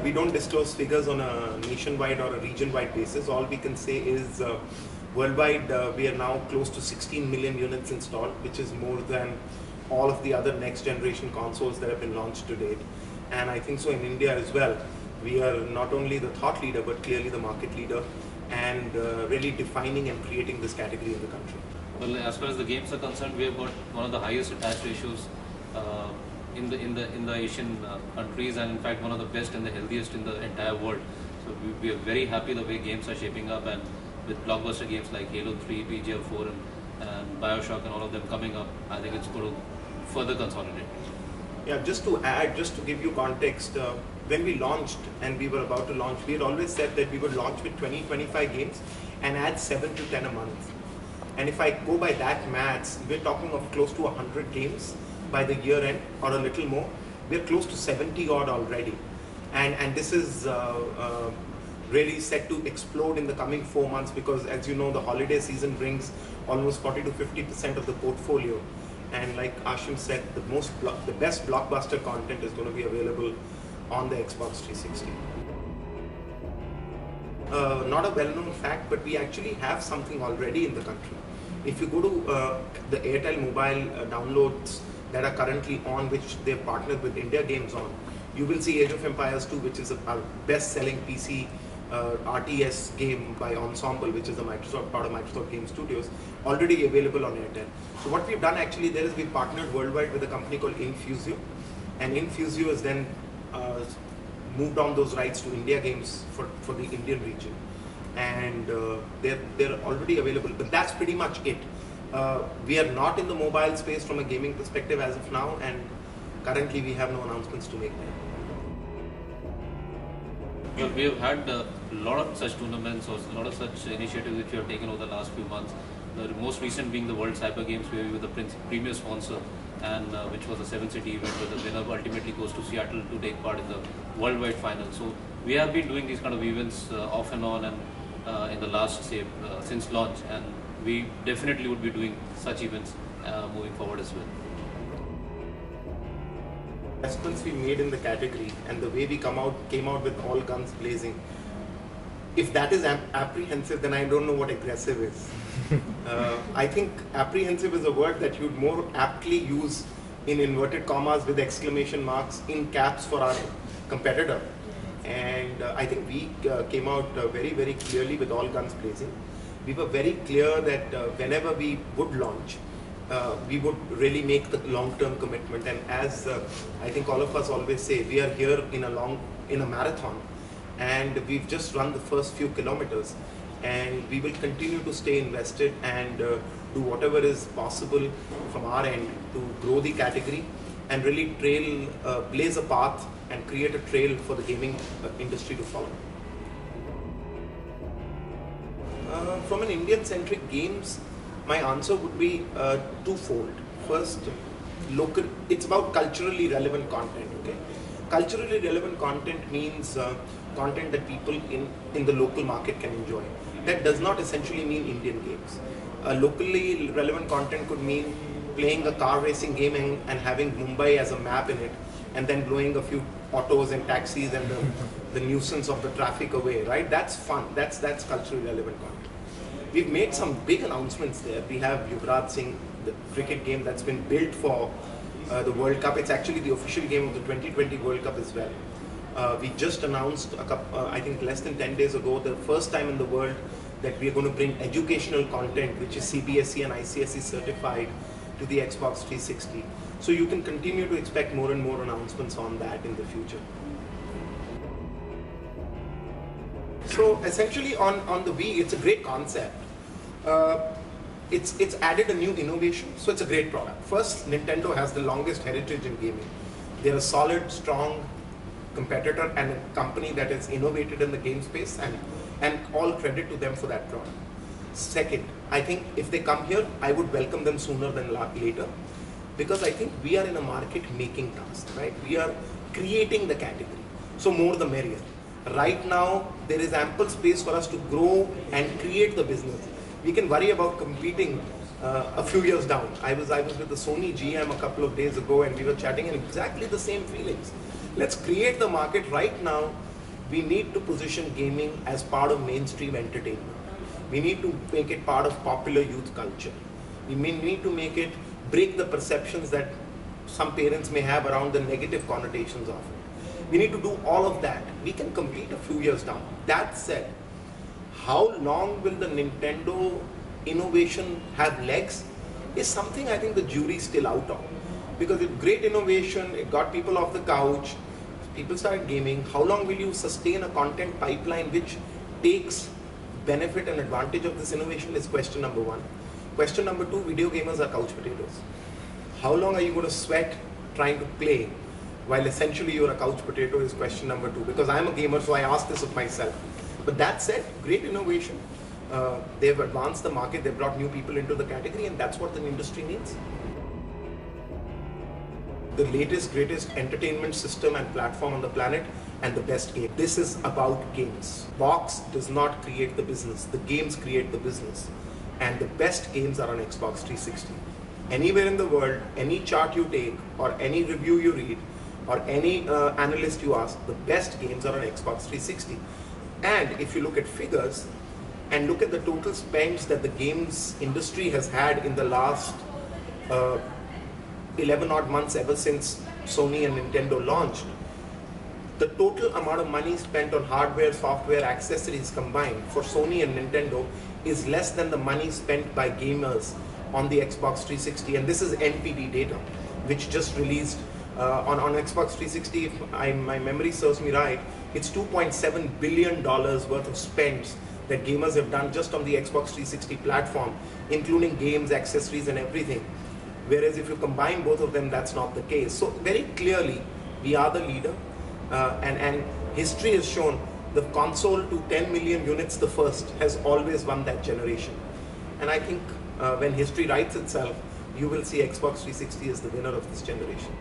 we don't disclose figures on a nationwide or a region-wide basis. All we can say is worldwide we are now close to 16 million units installed, which is more than all of the other next generation consoles that have been launched to date. And I think so in India as well, we are not only the thought leader but clearly the market leader, and really defining and creating this category in the country. Well, as far as the games are concerned, we have got one of the highest attach ratios in the Asian countries, and in fact one of the best and the healthiest in the entire world. So we are very happy the way games are shaping up, and with blockbuster games like Halo 3, PGF 4 and Bioshock and all of them coming up, I think it's going to further consolidate. Yeah, just to add, just to give you context, when we launched and we were about to launch, we had always said that we would launch with 20-25 games and add 7 to 10 a month. And if I go by that maths, we're talking of close to 100 games by the year end or a little more. We're close to 70 odd already. And this is really set to explode in the coming 4 months, because as you know, the holiday season brings almost 40 to 50% of the portfolio. And like Ashim said, the best blockbuster content is going to be available on the Xbox 360. Not a well-known fact, but we actually have something already in the country. If you go to the Airtel mobile downloads that are currently on, which they've partnered with India Games on, you will see Age of Empires 2, which is our best-selling PC RTS game by Ensemble, which is a part of Microsoft Game Studios, already available on Airtel. So what we've done actually there is we've partnered worldwide with a company called Infusio, and Infusio has then moved on those rights to India Games for the Indian region, and they're already available. But that's pretty much it. We are not in the mobile space from a gaming perspective as of now, and currently we have no announcements to make there. Well, we have had a lot of such tournaments or a lot of such initiatives which we have taken over the last few months. The most recent being the World Cyber Games, where we were the premier sponsor, and which was a 7-city event where the winner ultimately goes to Seattle to take part in the worldwide final. So we have been doing these kind of events off and on, and in the last, say, since launch, and we definitely would be doing such events moving forward as well. Investments we made in the category and the way we came out with all guns blazing, if that is apprehensive, then I don't know what aggressive is. I think apprehensive is a word that you'd more aptly use in inverted commas with exclamation marks in caps for our competitor. And I think we came out very, very clearly with all guns blazing. We were very clear that whenever we would launch, we would really make the long-term commitment. And as I think all of us always say, we are here in a marathon, and we've just run the first few kilometers, and we will continue to stay invested and do whatever is possible from our end to grow the category and really blaze a path and create a trail for the gaming industry to follow. From an Indian-centric games, my answer would be twofold. First, it's about culturally relevant content. Okay, culturally relevant content means content that people in the local market can enjoy. That does not essentially mean Indian games. Locally relevant content could mean playing a car racing game and having Mumbai as a map in it, and then blowing a few autos and taxis and the nuisance of the traffic away. Right? That's fun. That's culturally relevant content. We've made some big announcements there. We have Yuvraj Singh, the cricket game that's been built for the World Cup. It's actually the official game of the 2020 World Cup as well. We just announced, I think less than 10 days ago, the first time in the world that we are going to bring educational content, which is CBSE and ICSE certified, to the Xbox 360. So you can continue to expect more and more announcements on that in the future. So essentially on the Wii, it's a great concept. It's added a new innovation, so it's a great product. First, Nintendo has the longest heritage in gaming. They're a solid, strong competitor and a company that has innovated in the game space, and all credit to them for that product. Second, I think if they come here, I would welcome them sooner than later, because I think we are in a market making task, right? We are creating the category, so more the merrier. Right now, there is ample space for us to grow and create the business. We can worry about competing a few years down. I was with the Sony GM a couple of days ago, and we were chatting in exactly the same feelings. Let's create the market. Right now, we need to position gaming as part of mainstream entertainment. We need to make it part of popular youth culture. We need to make it break the perceptions that some parents may have around the negative connotations of it. We need to do all of that. We can compete a few years down. That said, how long will the Nintendo innovation have legs is something I think the jury's still out on. Because it's great innovation, it got people off the couch, people started gaming. How long will you sustain a content pipeline which takes benefit and advantage of this innovation is question number one. Question number two, video gamers are couch potatoes. How long are you going to sweat trying to play while essentially you're a couch potato is question number two. Because I'm a gamer, so I ask this of myself. But that said, great innovation. They've advanced the market, they've brought new people into the category, and that's what the industry needs. The latest, greatest entertainment system and platform on the planet, and the best game. This is about games. Box does not create the business. The games create the business. And the best games are on Xbox 360. Anywhere in the world, any chart you take, or any review you read, or any analyst you ask, the best games are on Xbox 360. And if you look at figures, and look at the total spends that the games industry has had in the last 11 odd months ever since Sony and Nintendo launched, the total amount of money spent on hardware, software, accessories combined for Sony and Nintendo is less than the money spent by gamers on the Xbox 360. And this is NPD data, which just released on Xbox 360. If my memory serves me right, it's $2.7 billion worth of spends that gamers have done just on the Xbox 360 platform, including games, accessories, and everything. Whereas if you combine both of them, that's not the case. So very clearly, we are the leader, and history has shown the console to 10 million units, the first, has always won that generation. And I think when history writes itself, you will see Xbox 360 as the winner of this generation.